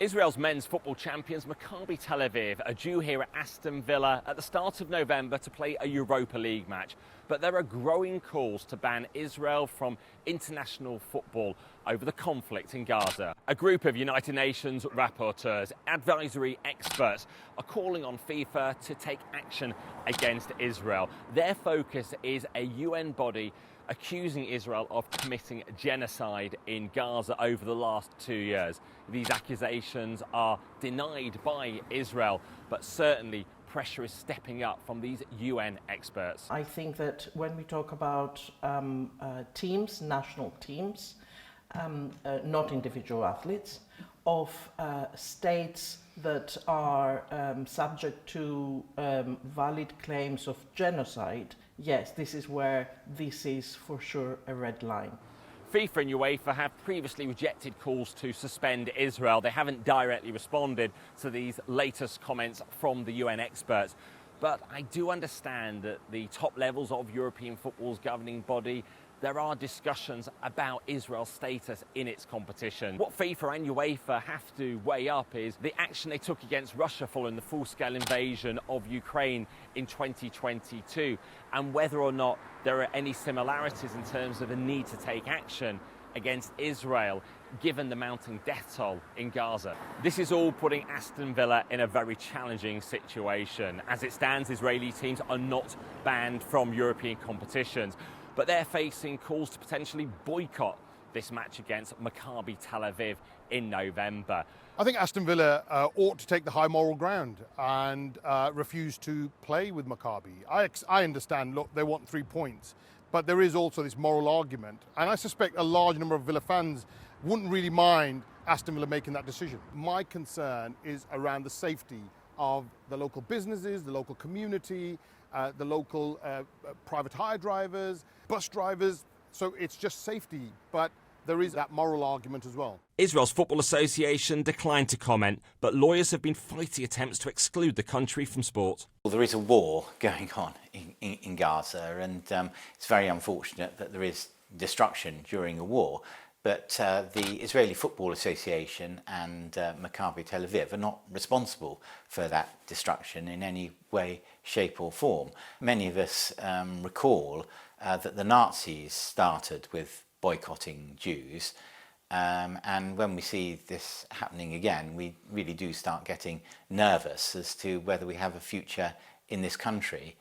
Israel's men's football champions Maccabi Tel Aviv are due here at Aston Villa at the start of November to play a Europa League match. But there are growing calls to ban Israel from international football over the conflict in Gaza. A group of United Nations rapporteurs, advisory experts, are calling on FIFA to take action against Israel. Their focus is a UN body accusing Israel of committing genocide in Gaza over the last 2 years. These accusations are denied by Israel, but certainly pressure is stepping up from these UN experts. I think that when we talk about teams, national teams, not individual athletes, of states that are subject to valid claims of genocide, yes, this is where this is for sure a red line. FIFA and UEFA have previously rejected calls to suspend Israel. They haven't directly responded to these latest comments from the UN experts. But I do understand that the top levels of European football's governing body, there are discussions about Israel's status in its competition. What FIFA and UEFA have to weigh up is the action they took against Russia following the full-scale invasion of Ukraine in 2022, and whether or not there are any similarities in terms of the need to take action against Israel, given the mounting death toll in Gaza. This is all putting Aston Villa in a very challenging situation. As it stands, Israeli teams are not banned from European competitions, but they're facing calls to potentially boycott this match against Maccabi Tel Aviv in November. I think Aston Villa ought to take the high moral ground and refuse to play with Maccabi. I understand, look, they want 3 points, but there is also this moral argument, and I suspect a large number of Villa fans wouldn't really mind Aston Villa making that decision. My concern is around the safety of the local businesses, the local community, the local private hire drivers, bus drivers. So it's just safety, but there is that moral argument as well. Israel's Football Association declined to comment, but lawyers have been fighting attempts to exclude the country from sport. Well, there is a war going on in Gaza, and it's very unfortunate that there is destruction during a war. But the Israeli Football Association and Maccabi Tel Aviv are not responsible for that destruction in any way, shape or form. Many of us recall that the Nazis started with boycotting Jews, and when we see this happening again, we really do start getting nervous as to whether we have a future in this country.